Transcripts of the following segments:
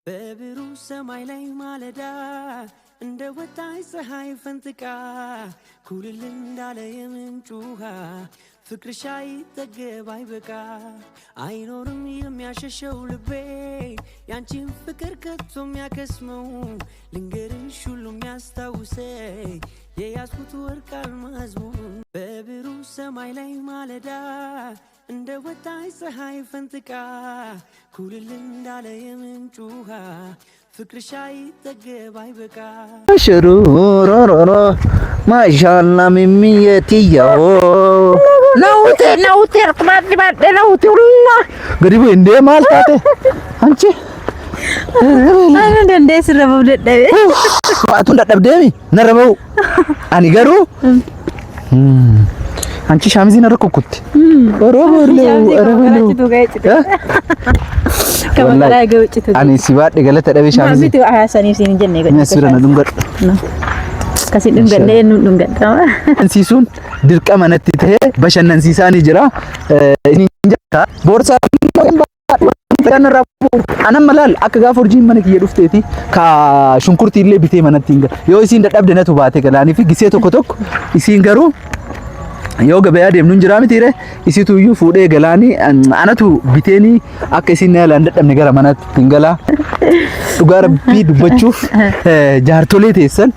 በብሩ ሰማይ ላይ ማለዳ እንደ ወጣይ ፀሐይ ፈንጥቃ ኩልል እንዳለ የምንጭ ውሃ ፍቅርሽ አይጠገብ አይበቃ አይኖርም የሚያሸሸው ልቤ ያንቺን ፍቅር ከቶ የሚያከስመው ልንገርሽ ሁሉ የሚያስታውሰኝ የያዝኩት ወርቅ አልማዝ መሆኑን በብሩ ሰማይ ላይ ማለዳ እንደ ወጣይ ፀሐይ ፈንጥቃ ኩልል እንዳለ የምንጭ ውሃ ፍቅርሽ አይጠገብ አይበቃ ሽሩሮሮሮ ማሻአላ ሚሚየትያው ናውቴ ረቅማት ናውቴ ሁላ ግሪቡ እንደ ማልታቴ አንቺ አነ እንደ ስረበው ደደበ አቱ እንደደብደሚ ነረበው አኒ ገሩ አንቺ ሻምዚ ነረኩኩት ኦሮቦሎ ከመላ ገውጭቱ አኒ ሲባድ ገለተ ደበ ሻምዚ ማሚቱ አያሰኒ ሲን ጀነ ይገ ነስብረና ዱንገድ kasi dhungadha እንሲሱን ድርቀ መነት ተሄ በሸነንሲሳኒ ጅራ እንጀታ ቦርሳ ተነራቡ አነመላል አከጋፍ ኦርጂ መነክ የዱፍቴቲ ካ ሽንኩርት ይሌ ቢቴ መነት ይንገ ዮሲ እንደደብደነቱ ባቴ ገላኒ ፊ ጊዜ ቶኮ ቶኮ ይሲንገሩ yoo gabaya deemnu jiraami tire isitu yu fuudhee galaani anatu biteeni akka isin yaala ndadhamne gara manatti tingala dhugaa rabbii dubbachuuf jaartolee teessan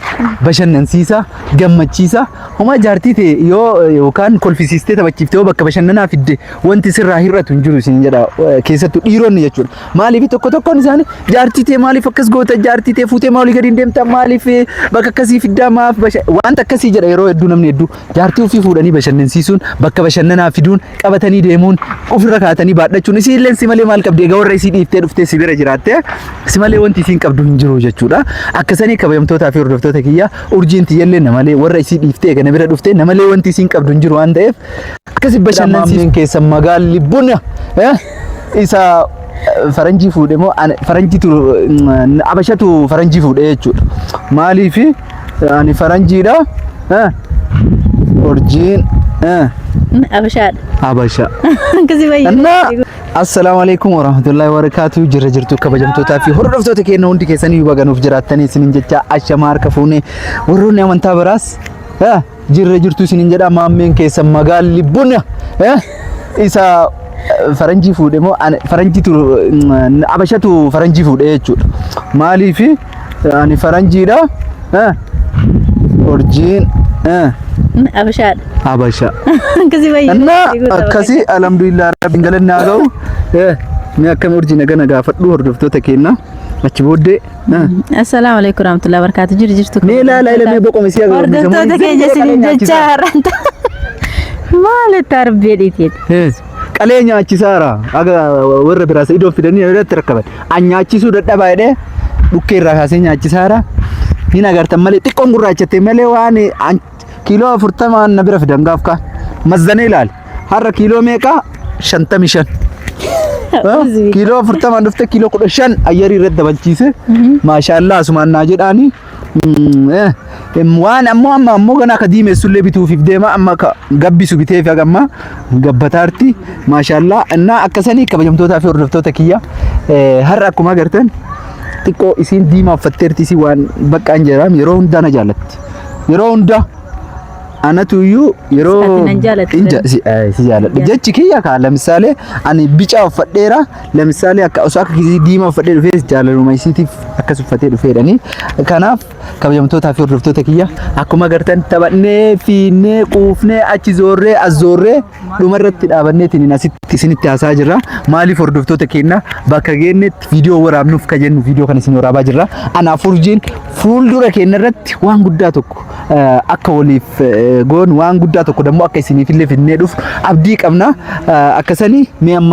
bashannansiisa gammachiisa homa jaartii te yoo yookaan kolfisiistee taphachiiftee yoo bakka bashannanaa fidde wanti sirraa hir'atu hin jiru isin jedha keessattuu dhiironni jechuudha maaliif tokko tokkoon isaanii jaartii te maaliif akkas goota jaartii te fuutee maalii gadi deemta maaliif bakka akkasii fiddaa maaf wanta akkasii jedha yeroo hedduu namni hedduu jaartii ofii fuudhanii bashannansiisuun bakka bashannanaa fiduun qabatanii deemuun ofirra kaatanii baadhachuun isii illee si malee maal qabdee gawarra isii dhiiftee dhuftee si bira jiraatte si malee wanti isiin qabdu hin jiru jechuudha akkasanii kabajamtootaa fi hordoftoota kiyya urjiin tiyallee namalee warra isii dhiiftee kana bira dhuftee namalee wanti isiin qabdu hin jiru waan ta'eef akkasii bashannansiisuun keessa magaalli buna isa faranjii fuudhe moo faranjiitu abashatu faranjii fuudhe jechuudha maaliif ani faranjiidha ኦርጂን አበሻ እና አሰላሙ አለይኩም ወራህመቱላሂ ወበረካቱ ጅርጅርቱ ከበጀምቶታ ፊ ሆርዶፍቶተ ከነ ወንዲ ከሰኒ ይባጋኑፍ ጅራተኒ ስንንጀቻ አሸማር ከፉኔ ወሩን ያመንታ በራስ ጅርጅርቱ ስንንጀዳ ማሜን ከሰ መጋል ሊቡና ኢሳ ፈረንጂ ፉደሞ ፈረንጂቱ አበሻቱ ፈረንጂ ፉደ እቹ ማሊፊ አኒ ፈረንጂዳ ኦርጂን አበሻ ከዚህ ባይ እና ከዚህ አልሐምዱሊላህ ረቢን ገለና ያገው ሚያከም ኡርጂ ነገ ፈዱ ወርዶፍቶተ ከና አቺ ቦዴ አሰላሙ አለይኩም ወራህመቱላሂ ወበረካቱ ጅርጅርቱ ኔላ ላይ ለሚበቆም ሲያገው ወርዶፍቶተ ከጀሲን ጀቻራንታ ማለት አርቤዲት ቀሌኛ አቺ ሳራ አጋ ወረ ብራስ ኢዶ ፊደኒ ወደ ተረከበ አኛቺሱ ደደባ ሄደ ዱኬራ ካሰኛ አቺ ሳራ ኒና ጋር ተመለ ጥቆን ጉራቸተ መለ ዋኒ ኪሎ 40 ነብረ ፍደንጋፍካ መዘነ ይላል ሀረ ኪሎ ሜቃ 55 ኪሎ 40 አንድፍተ ኪሎ 15 አየሪ ረደ በልቺስ ማሻአላ ሱማና ጀዳኒ ዋን አሞ ገና ከዲሜ ሱሌ ቢቱ ፊፍዴማ አማ ገቢሱ ቢቴፍ ያገማ ገበታርቲ ማሻአላ እና አከሰኒ ከበጀምቶታ ፊ ወርዶፍቶታ ኪያ ሀረ አኩማ ገርተን ጥቆ ኢሲን ዲማ ፈተርቲ ሲ ዋን በቃ እንጀራም የሮ ሁንዳ ነጃለት የሮ ሁንዳ አነቱዩ የሮ እንጃ ሲያለ ጀቺ ኪያ ካ ለምሳሌ አኒ ቢጫ ፈደራ ለምሳሌ አካ ኦሳክ ጊዜ ዲማ ፈደሩ ፌስ ጃለሩ ማይሲቲ አከሱ ፈቴዱ ፌደኒ ከናፍ ከበጀምቶታ ፊ ወርዶፍቶታ ኪያ አኩማ ገርተን ተባኔ ፊኔ ቁፍኔ አቺ ዞሬ አዞሬ ዱመረት ዳበኔ ቲኒና ሲኒቲ አሳጅራ ማሊ ወርዶፍቶታ ኬና ባከገነት ቪዲዮ ወራምኑፍ ከጀኑ ቪዲዮ ከነሲን ወራባ ጅራ አና ፉርጂን ፉልዱረ ኬነረት ዋን ጉዳ ተኩ አካ ወሊፍ ጎን ዋን ጉዳ ተኩ ደሞ አካ ሲኒ ፊለ ፊኔ ዱፍ አብዲ ቀምና አከሰኒ ሚያማ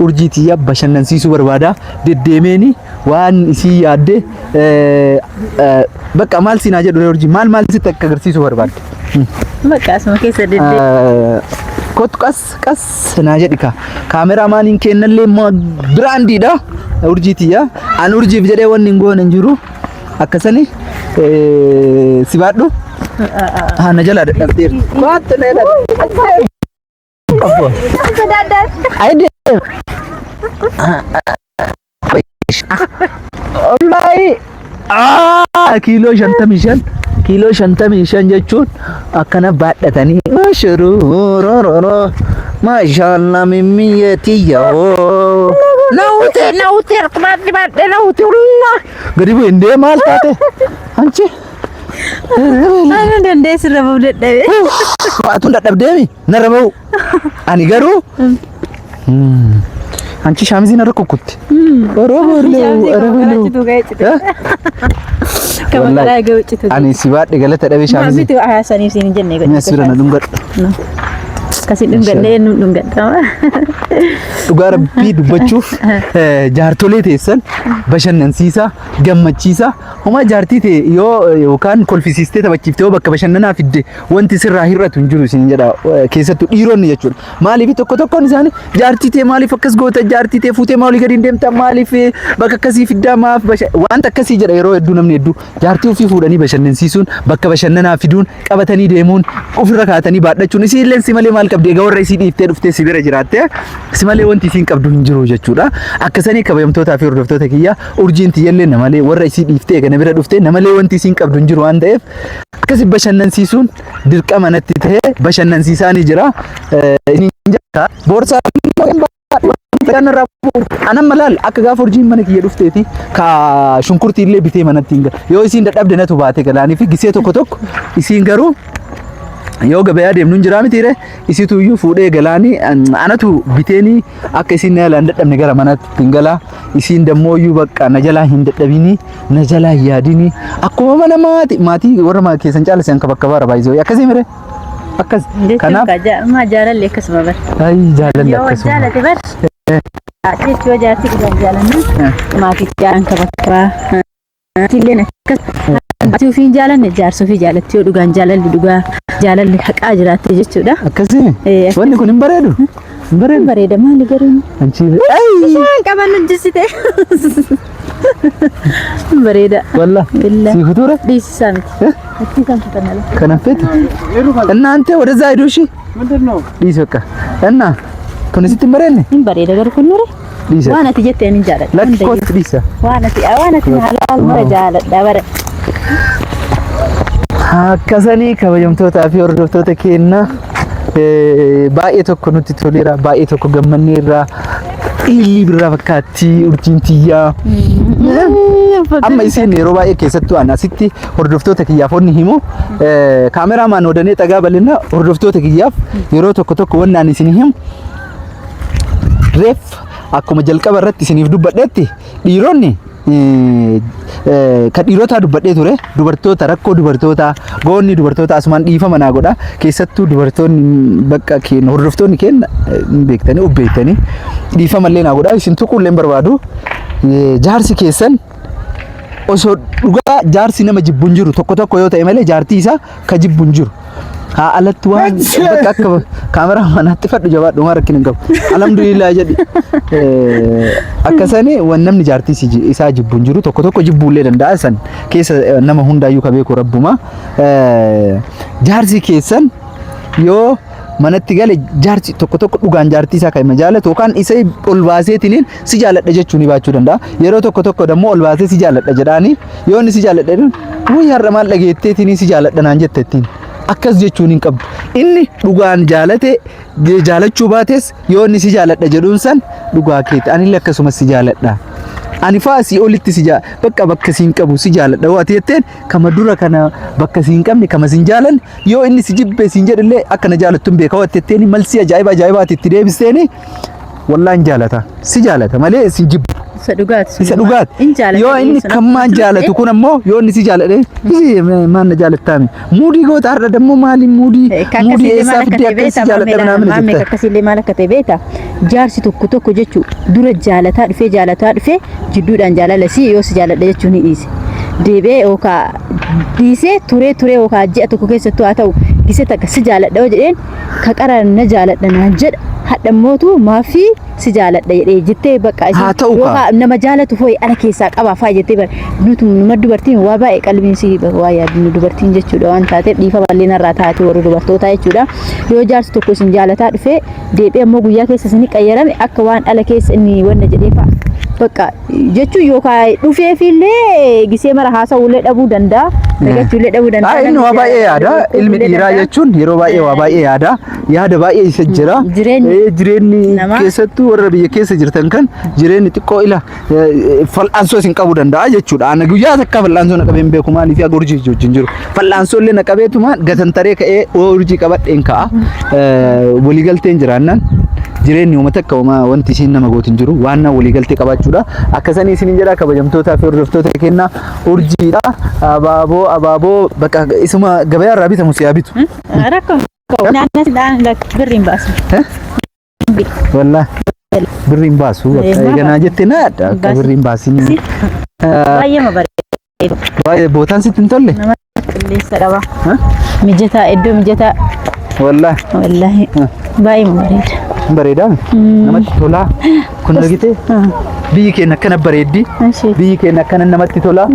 ኡርጂቲያ በሸነንሲሱ በርባዳ ደደሜኒ ዋን ሲ ያደ በቃ ማል ሲናጀ ዶሬ ኡርጂ ማል ሲተከገርሲሱ በርባዳ በቃ ስሙ ከሰደደ ኮት ቀስ ናጀዲካ ካሜራማኒን ከነለ ብራንዲዳ ኡርጂቲያ አን ኡርጂ ቢጀደ ወን እንጎን እንጅሩ አከሰኒ ሲባዱ ነጀላ ደብቴር ቋት ነዳ አይደ wallahi kiiloo 55 jechuun akkana baadhatanii shururururu maashaallah mimmiyyatiyya nawte rakmaadni baadhe nawte wallah gadi bu'e indee maal taate anchi Ana dandeessi rabuu dadhabe. Waatuun dadhabdeemi na rabuu ani garuu anchi shaamizii na rakkukutti ani si baadhe galata dhabe shaamizii Mabiti waa saniif siin jenne godhe. Mesura na dhungadhu Kasi dhungadhee nu dhungadhama. dhugaa rabbii dubbachuuf jaartolee teessan bashannansiisaa gammachiisaa homaa jaartii ta'e yoo yookaan kolfisiistee taphachiiftee yoo bakka bashannanaa fidde wanti sirraa hir'atu hin jiru isin jedha keessattuu dhiironni jechuudha maaliif tokkoon isaanii jaartii ta'e maaliif akkas goota jaartii ta'e fuutee maalii gadi hin deemta maaliif bakka akkasii fiddaa maaf wanta akkasii jedha yeroo hedduu namni hedduu jaartii ofii fuudhanii bashannansiisuun bakka bashannanaa fiduun qabatanii deemuun ofirra kaatanii baadhachuun isii illee si malee maal qabdee gawarra isii dhiiftee dhuftee si bira jiraatte si malee wanti isiin qabdu hin jiru jechuudha akkasanii kabajamtootaa fi hordoftoota kiyya urjiin tiyyallee namalee warra isii dhiiftee kana bira dhuftee namalee wanti isiin qabdu hin jiru waan ta'eef akkasi bashannansiisuun dirqama natti ta'ee bashannansiisaanii jira inni jaka boorsaa kan rabu anan malal akka gaafa urjiin mana kiyya dhufteeti ka shunkurtii illee bitee manatti hin yoo isiin dadhabde natu baate galaanii fi gisee tokko isiin garuu yoo gabayaa deemnu hin jiraa mitiire isitu iyyuu fuudhee galaanii anatu biteeni akka isiin na yaala hin dadhabne gara manatti hin galaa isiin dammoo iyyuu bakka na jalaa hin dadhabini na jalaa hin yaadini akkuma mana maatii warra keessan caalasan ka bakka baara baay'isoo akkasii mire akkas kanaaf ma jaalalli akkasuma bar. ay jaalalli akkasuma yoo jaalate bar jechuun jaartii dhugaan jaalanna maatii jaalan ka bakka tilleen akkas maatii ofii hin jaalanne jaarsa ofii jaalatti yoo dhugaan jaalalli haqaa jiraatte jechuudha. akkasii wanni kun hin bareedu hin Bareeda maali garuu anchi isaan qaban hojjisite bareeda walla Billah. si futura dhiisisaa miti akki kan tutanala ከነፈት እናንተ ወደዛ ሄዱ እሺ ምንድነው ዲስ በቃ እና ኩንሲት መረነ hin bareeda garuu kun nure ዲስ waan ati jetteen hin jaaladha ለኮት ዲስ waan ati halaal mara jaaladha bara akkasanii kabajamtootaa fi hordoftoota keenya baay'ee tokko nutti toleera baay'ee tokko gammanneerra illi birraa fakkaatti urjiin tiyyaa amma isin yeroo baay'ee keessattuu ana asitti hordoftoota kiyyaaf onni himu kaameramaan odanee xagaa bal'ina hordoftoota kiyyaaf yeroo tokko wanni ani isin himu reef akkuma jalqaba irratti isiniif dubbadhetti dhiironni ka dhiirota dubbadhee ture dubartoota rakkoo dubartoota goonni dubartoota asumaan dhiifama naa godha keessattuu dubartoonni bakka keenya hordoftoonni keenya beektanii ubbeektanii dhiifama illee naa godha isin tuquu illee barbaadu jaarsi keessan osoo dhugaa jaarsi nama jibbuun jiru tokko yoo ta'e malee jaartii isaa ka jibbuun jiru haa alatti waan bakka akka kaameraa manaatti fadhu jabaadhu waan rakkin hin qabu alhamdulillah jedhi akkasanii waan namni jaartii isaa jibbuun jiru tokko jibbuullee danda'a san keessa nama hundaayyuu ka beeku rabbuma jaarsi keessan yoo manatti gale jaarsi tokko dhugaan jaartii isaa kan jaalatu yookaan isa ol baaseetiin si jaaladha jechuun baachuu danda'a yeroo tokko dammoo ol baasee si jaaladha jedhaani yoo inni si jaaladha wayii har'a maal dhageetteetiin si jaaladha naan jettettiin akkas jechuun hin qabdu inni dhugaan jaalate jaalachuu baates yoo inni si jaaladha jedhuun san dhugaa keeti ani akkasumas si jaaladha ani faasii olitti si bakka siin qabu si jaaladha waati jetteen kama dura kana bakka siin qabne kama siin jaalanne yoo inni si jibbe siin jedhillee akka na jaalattuun beeka waati jetteen malsii ajaa'ibaati itti deebisteeni wallaan jaalata si jaalata malee si jibbu isa dhugaati yoo inni kammaan jaalatu kun ammoo yoo inni si jaalate maan na jaalattaami muudii goota har'a dammoo maali muudii eessaa fidee akka si jaaladha naamni jetta akkasiillee maal akka ta'e beekta jaarsi tokko jechuu dura jaalataa dhufee jidduudhaan jaalala si yoo si jaaladha jechuun ni dhiise deebee yookaan dhiisee turee yookaan ji'a tokko keessattuu haa ta'u gisee takka si jaaladha yoo jedheen ka qaraan na jaaladha naan jedha hadhammootu maafi si jaaladha jedhee jettee bakka isin nama jaalatu ho'i ana keessaa qaba faa jettee nuti numa dubartiin waa baay'ee qalbiin si waa yaadnu dubartiin jechuudha waan taateef dhiifa bal'ina irraa taatee warra dubartootaa jechuudha yoo jaarsi tokko isin jaalataa dhufee deebi'ee ammoo guyyaa keessa isin qayyarame akka waan ala keessa inni wanna jedhee faa bakka jechuun yookaan dhufeefillee gisee mara haasa'uullee dhabuu danda'a dagachuullee dhabuu danda'a. Inni waa baay'ee yaada ilmi dhiiraa jechuun yeroo baay'ee waa baay'ee yaada baay'ee isa jira jireenyi keessattuu warra biyya keessa jirtan kan jireenyi xiqqoo ila fal'aansoo isin qabuu danda'a jechuudha. Ana guyyaa takka fal'aansoo na qabeen beeku maaliif yaa gorjii wajjin jiru fal'aansoo illee na qabeetuma gatantaree ka'ee urjii qabadheen ka'a waliigalteen jiraannan jireenyi uummata akka wanti isin nama gootin jiru waan waliigaltee qabaachuudha. Akkasanii isin jedha kabajamtootaa fi hordoftoota kennaa urjiidha abaaboo bakka isuma gabayaa irraa bitamu si bitu. Rakkoo naannas dhaan birriin baasu. Wallah birriin baasu eeganaa jettee na yaadda akka birriin baasini. Baay'ee mabareeda. Baay'ee bootaan sitti hin tolle. Nama qilleessa qaba. Mijataa iddoo mijataa. Wallahi baay'ee mabareeda. Bareeda namatti tola kun argite biyyi keenya akkana bareeddi biyyi keenya akkana namatti tola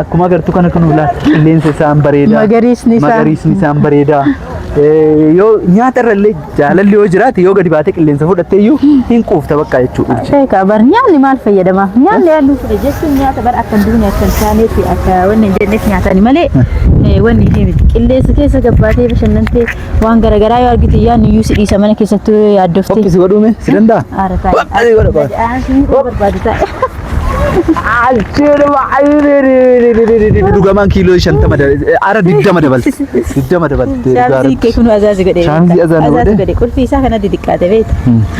akkuma agartu kana kun qilleensa isaan bareeda magariisni isaan bareeda yoo nyaata irrallee jaalalli yoo jiraate yoo gadi baatee qilleensa fudhattee iyyuu hin quufta bakka jechuudha. Sheeka bar nyaanni maal fayyadama nyaanni yaaduu fudhe jechuun nyaata bar akka dunia akka taaneetti akka wanni jenneef nyaatani malee wanni deemti qilleensa keessa gabbaatee bashannantee waan garaagaraa yoo argite yaanni iyyuu si dhiisa mana keessatti yaaddofte. Fokkisi godhume si danda'a? Aara taa'e. Barbaadu taa'e. Dhugamaan kiiloo 50 ara 20 dabalte 20 dabalte shaansi kee kunu azaazi godhe shaansi azaazi godhe qulfii isaa kana didiqqaate beekta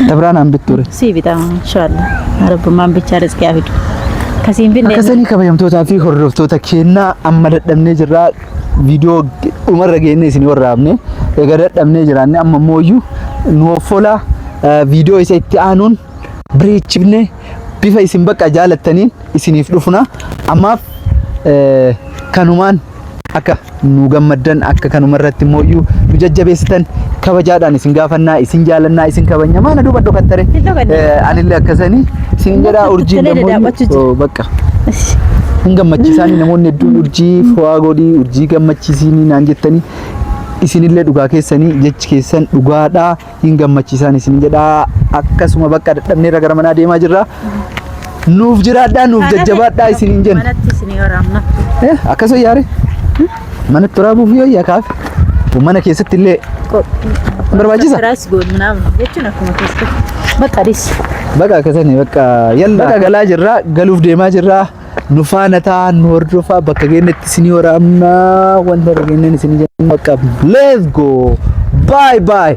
dabraan an bitture si bitaa inshallah rabbumaan bichaa rizqii afidu kasiin binne akkasanii kabajamtootaa fi hordoftoota kennaa amma dadhabnee jirra viidiyoo dhumarra geenne isin warraabne egaa dadhabnee jiraanne amma mooyyuu nuuffola viidiyoo isa itti aanuun bireechifne bifa isin bakka jaalattaniin isiniif dhufna ammaaf kanumaan akka nu gammaddan akka kanuma irratti mooyyuu nu jajjabeessitan kabajaadhaan isin gaafannaa isin jaalannaa isin kabanya maana duuba dhokattare anillee akkasanii isin jedhaa urjiin mooyyuu bakka hin gammachiisaanii namoonni hedduun urjii fo'aa godhii urjii gammachiisanii naan jettanii isinillee dhugaa keessanii jechi keessan dhugaadhaa hin gammachiisaan isin jedhaa akkasuma bakka dadhabnee gara manaa deemaa jirra nuuf jiraadhaa nuuf jajjabaadhaa isiniin jenna manatti isinii waraabna akkasoo yaare manatti waraabuuf yoo yaakaaf mana keessatti illee barbaachisa raas godhunaaf jechuun akkuma keessatti bakka dhis bakka akkasanii bakka yalla bakka galaa jirra galuuf deemaa jirra nu faana ta'aa nu hordofaa bakka geennetti isinii waraabna wanta arganneen isinii jenna bakka let's go bye bye